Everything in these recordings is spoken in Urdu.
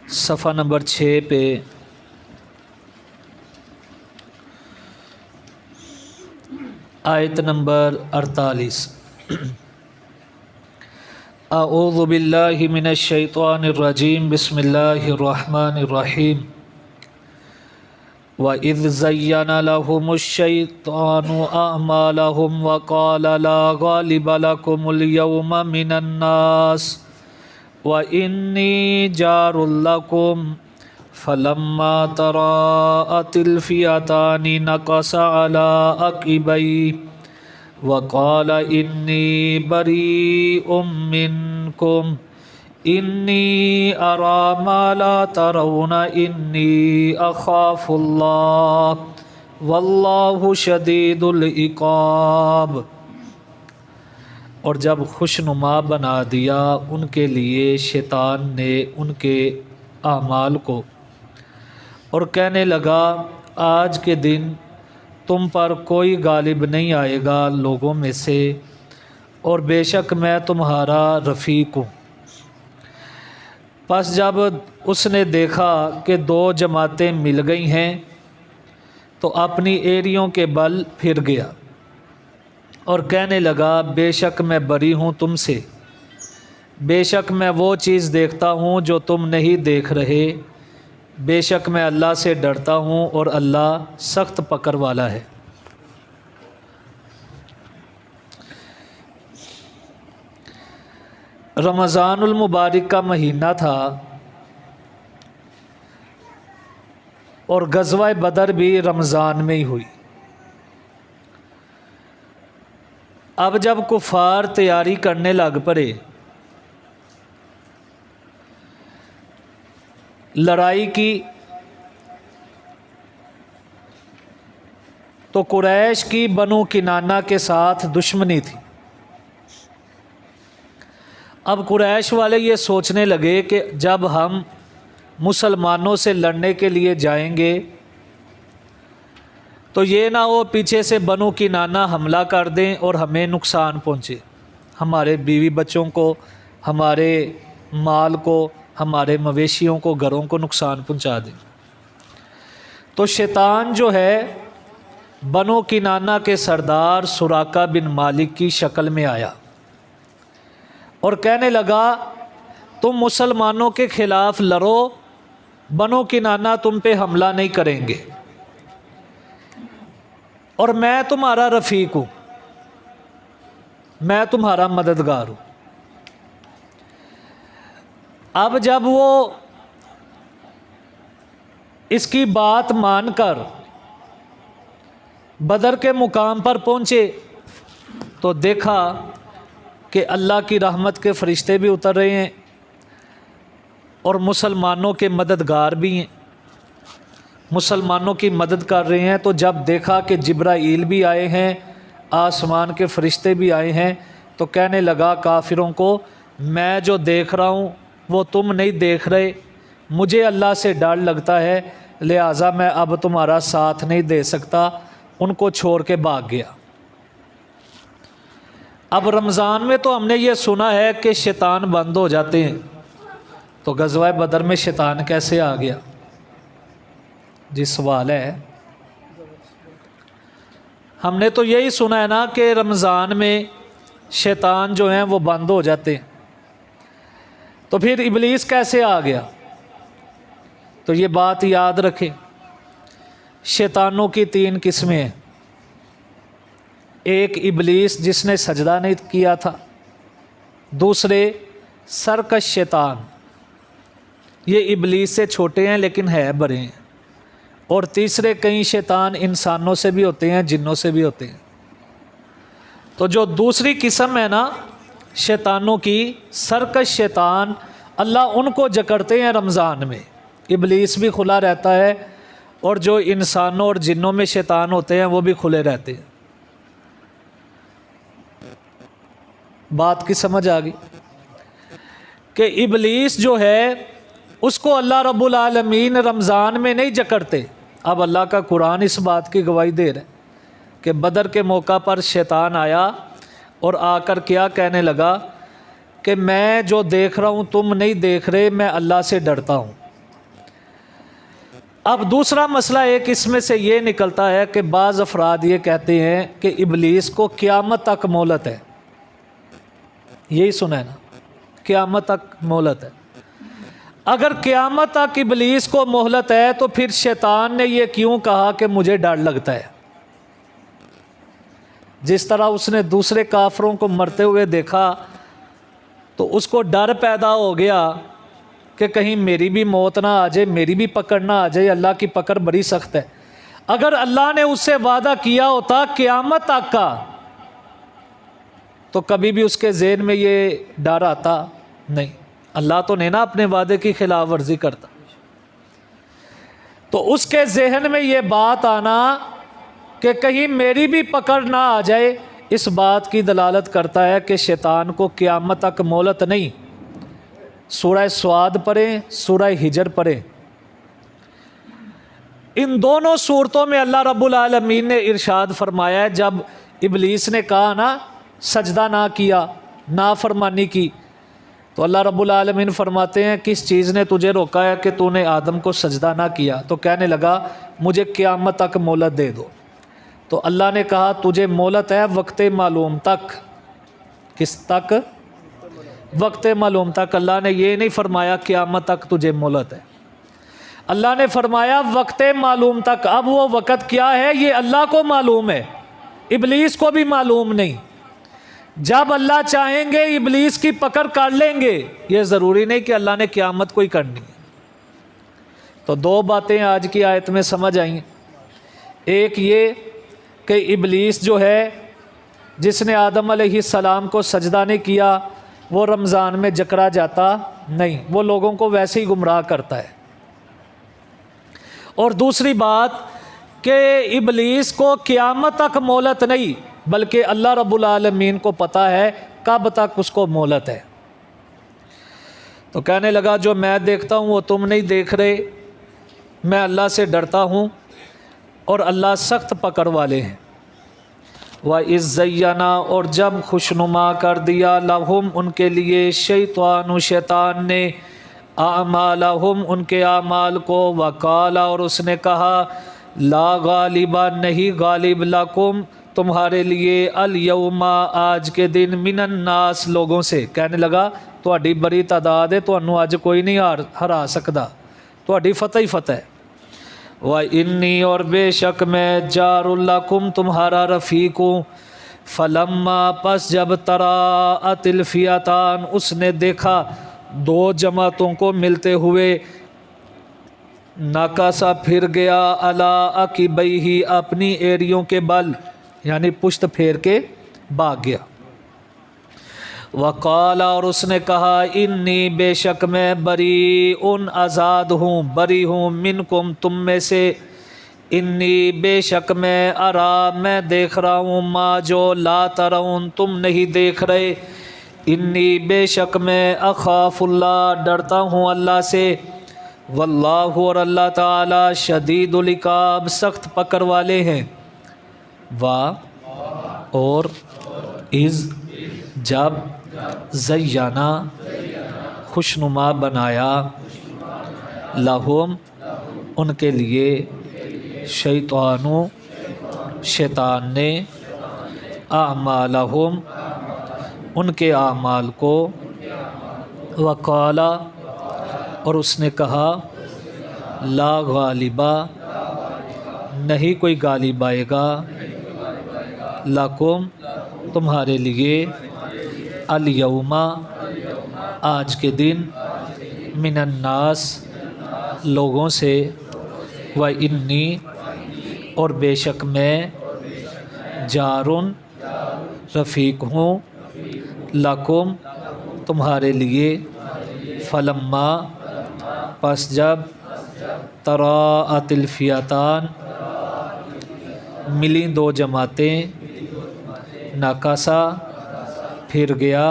صفحہ نمبر 6 پہ آیت نمبر 48۔ اعوذ باللہ من الشیطان الرجیم، بسم اللہ الرحمن الرحیم۔ وَإِذْ زَيَّنَ لَهُمُ الشَّيْطَانُ أَعْمَالَهُمْ وَقَالَ لَا غَالِبَ لَكُمُ الْيَوْمَ مِنَ النَّاسِ وَإِنِّي جَارٌ لَكُمْ فَلَمَّا تَرَاءَتِ الْفِئَتَانِ نَكَصَ عَلَىٰ عَقِبَيْهِ وَقَالَ إِنِّي بَرِيءٌ مِّنكُمْ إِنِّي أَرَىٰ مَا لَا تَرَوْنَ إِنِّي أَخَافُ اللَّهَ وَاللَّهُ شَدِيدُ الْعِقَابِ۔ اور جب خوشنما بنا دیا ان کے لیے شیطان نے ان کے اعمال کو، اور کہنے لگا آج کے دن تم پر کوئی غالب نہیں آئے گا لوگوں میں سے، اور بے شک میں تمہارا رفیق ہوں۔ پس جب اس نے دیکھا کہ دو جماعتیں مل گئی ہیں تو اپنی ایڑیوں کے بل پھر گیا اور کہنے لگا بے شک میں بری ہوں تم سے، بے شک میں وہ چیز دیکھتا ہوں جو تم نہیں دیکھ رہے، بے شک میں اللہ سے ڈرتا ہوں اور اللہ سخت پکڑ والا ہے۔ رمضان المبارک کا مہینہ تھا اور غزوہ بدر بھی رمضان میں ہی ہوئی۔ اب جب کفار تیاری کرنے لگ پڑے لڑائی کی، تو قریش کی بنو کنانہ کے ساتھ دشمنی تھی۔ اب قریش والے یہ سوچنے لگے کہ جب ہم مسلمانوں سے لڑنے کے لیے جائیں گے تو یہ نہ ہو پیچھے سے بنو کنانہ حملہ کر دیں اور ہمیں نقصان پہنچے، ہمارے بیوی بچوں کو، ہمارے مال کو، ہمارے مویشیوں کو، گھروں کو نقصان پہنچا دیں۔ تو شیطان جو ہے بنو کنانہ کے سردار سراقہ بن مالک کی شکل میں آیا اور کہنے لگا تم مسلمانوں کے خلاف لڑو، بنو کنانہ تم پہ حملہ نہیں کریں گے، اور میں تمہارا رفیق ہوں، میں تمہارا مددگار ہوں۔ اب جب وہ اس کی بات مان کر بدر کے مقام پر پہنچے تو دیکھا کہ اللہ کی رحمت کے فرشتے بھی اتر رہے ہیں اور مسلمانوں کے مددگار بھی ہیں، مسلمانوں کی مدد کر رہے ہیں۔ تو جب دیکھا کہ جبرائیل بھی آئے ہیں، آسمان کے فرشتے بھی آئے ہیں، تو کہنے لگا کافروں کو میں جو دیکھ رہا ہوں وہ تم نہیں دیکھ رہے، مجھے اللہ سے ڈر لگتا ہے، لہٰذا میں اب تمہارا ساتھ نہیں دے سکتا۔ ان کو چھوڑ کے بھاگ گیا۔ اب رمضان میں تو ہم نے یہ سنا ہے کہ شیطان بند ہو جاتے ہیں، تو غزوہ بدر میں شیطان کیسے آ گیا؟ جی سوال ہے۔ ہم نے تو یہی سنا ہے نا کہ رمضان میں شیطان جو ہیں وہ بند ہو جاتے ہیں، تو پھر ابلیس کیسے آ گیا؟ تو یہ بات یاد رکھیں، شیطانوں کی 3 قسمیں ہیں۔ ایک ابلیس جس نے سجدہ نہیں کیا تھا، دوسرے سرکش شیطان، یہ ابلیس سے چھوٹے ہیں لیکن ہے بڑے ہیں، اور تیسرے کئی شیطان انسانوں سے بھی ہوتے ہیں، جنوں سے بھی ہوتے ہیں۔ تو جو دوسری قسم ہے نا شیطانوں کی، سرکش شیطان، اللہ ان کو جکڑتے ہیں رمضان میں، ابلیس بھی کھلا رہتا ہے اور جو انسانوں اور جنوں میں شیطان ہوتے ہیں وہ بھی کھلے رہتے ہیں۔ بات کی سمجھ آ گئی کہ ابلیس جو ہے اس کو اللہ رب العالمین رمضان میں نہیں جکڑتے۔ اب اللہ کا قرآن اس بات کی گواہی دے رہا ہے کہ بدر کے موقع پر شیطان آیا اور آ کر کیا کہنے لگا کہ میں جو دیکھ رہا ہوں تم نہیں دیکھ رہے، میں اللہ سے ڈرتا ہوں، اب دوسرا مسئلہ ایک اس میں سے یہ نکلتا ہے کہ بعض افراد یہ کہتے ہیں کہ ابلیس کو قیامت تک مہلت ہے، یہی سنا ہے نا، قیامت تک مہلت ہے۔ اگر قیامت تک ابلیس کو مہلت ہے تو پھر شیطان نے یہ کیوں کہا کہ مجھے ڈر لگتا ہے؟ جس طرح اس نے دوسرے کافروں کو مرتے ہوئے دیکھا تو اس کو ڈر پیدا ہو گیا کہ کہیں میری بھی موت نہ آ جائے، میری بھی پکڑ نہ آ جائے، اللہ کی پکڑ بڑی سخت ہے۔ اگر اللہ نے اس سے وعدہ کیا ہوتا قیامت تک کا تو کبھی بھی اس کے ذہن میں یہ ڈر آتا نہیں۔ اللہ تو نہیں نا اپنے وعدے کی خلاف ورزی کرتا، تو اس کے ذہن میں یہ بات آنا کہ کہیں میری بھی پکڑ نہ آ جائے، اس بات کی دلالت کرتا ہے کہ شیطان کو قیامت تک مہلت نہیں۔ سورہ سواد پڑھیں، سورہ ہجر پڑھیں، ان دونوں صورتوں میں اللہ رب العالمین نے ارشاد فرمایا ہے، جب ابلیس نے کہا نا سجدہ نہ کیا، نافرمانی کی، تو اللہ رب العالمین فرماتے ہیں کس چیز نے تجھے روکا ہے کہ تو نے آدم کو سجدہ نہ کیا؟ تو کہنے لگا مجھے قیامت تک مہلت دے دو۔ تو اللہ نے کہا تجھے مہلت ہے وقت معلوم تک۔ کس تک؟ وقت معلوم تک۔ اللہ نے یہ نہیں فرمایا قیامت تک تجھے مہلت ہے، اللہ نے فرمایا وقت معلوم تک۔ اب وہ وقت کیا ہے یہ اللہ کو معلوم ہے، ابلیس کو بھی معلوم نہیں۔ جب اللہ چاہیں گے ابلیس کی پکڑ کر لیں گے، یہ ضروری نہیں کہ اللہ نے قیامت کو ہی کرنی ہے۔ تو دو باتیں آج کی آیت میں سمجھ آئیں۔ ایک یہ کہ ابلیس جو ہے جس نے آدم علیہ السلام کو سجدہ نہیں کیا وہ رمضان میں جکڑا جاتا نہیں، وہ لوگوں کو ویسے ہی گمراہ کرتا ہے۔ اور دوسری بات کہ ابلیس کو قیامت تک مہلت نہیں، بلکہ اللہ رب العالمین کو پتہ ہے کب تک اس کو مہلت ہے۔ تو کہنے لگا جو میں دیکھتا ہوں وہ تم نہیں دیکھ رہے، میں اللہ سے ڈرتا ہوں اور اللہ سخت پکڑ والے ہیں۔ وَإِذْ زَيَّنَا، اور جب خوشنما کر دیا لَهُمْ ان کے لیے شیطان شیطان نے اعمالہم ان کے اعمال کو، وقال اور اس نے کہا لا غالبا نہیں غالب لکم تمہارے لیے الیوم آج کے دن من الناس لوگوں سے، کہنے لگا تہاڈی بڑی تعداد ہے، تہانوں اج کوئی نہیں ہرا سکدا، تہاڈی فتح ہی فتح ہے۔ وَإِنِّي اور بے شک میں جار لکم تمہارا رفیق ہوں۔ فلما پس جب تراءت الفئتان اس نے دیکھا دو جماعتوں کو ملتے ہوئے، ناکاسا پھر گیا علی عقبیہ اپنی ایڑیوں کے بل، یعنی پشت پھیر کے بھاگ گیا۔ وقال اور اس نے کہا انی بے شک میں بریء آزاد ہوں، بری ہوں، منکم تم میں سے، انی بے شک میں ارا میں دیکھ رہا ہوں، ما جو لا ترون تم نہیں دیکھ رہے، انی بے شک میں اخاف اللہ ڈرتا ہوں اللہ سے، واللہ اور اللہ تعالی شدید العقاب سخت پکڑ والے ہیں۔ اور اذ جب زینا خوشنما بنایا لہم ان کے لیے شیطانو شیطان نے اعمالہم ان کے اعمال کو، وقالا اور اس نے کہا لا غالبا نہیں کوئی غالب آئے گا، لکم تمہارے لیے، الیوم آج کے دن، من الناس لوگوں سے، وانی اور بے شک میں جارن رفیق ہوں، لکم تمہارے لیے، فلما پس جب تراءت الفئتان ملیں دو جماعتیں، ناکاسا پھر گیا،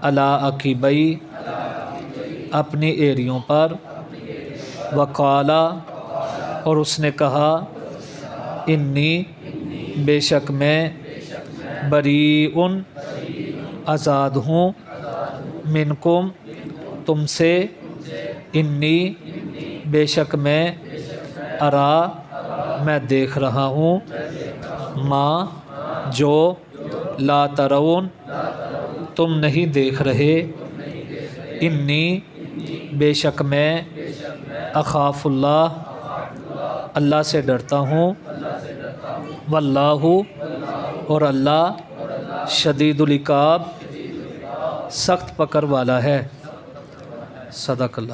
علی عقبیہ اپنی ایڑیوں پر، وقالا اور اس نے کہا انی بے شک میں بریء آزاد ہوں، منکم تم سے، انی بے شک میں ارا میں دیکھ رہا ہوں، ما جو، لا ترون تم نہیں دیکھ رہے، انی بے شک میں، اخاف اللہ اللہ سے ڈرتا ہوں، واللہ اور اللہ شدید العقاب سخت پکڑ والا ہے۔ صدق اللہ۔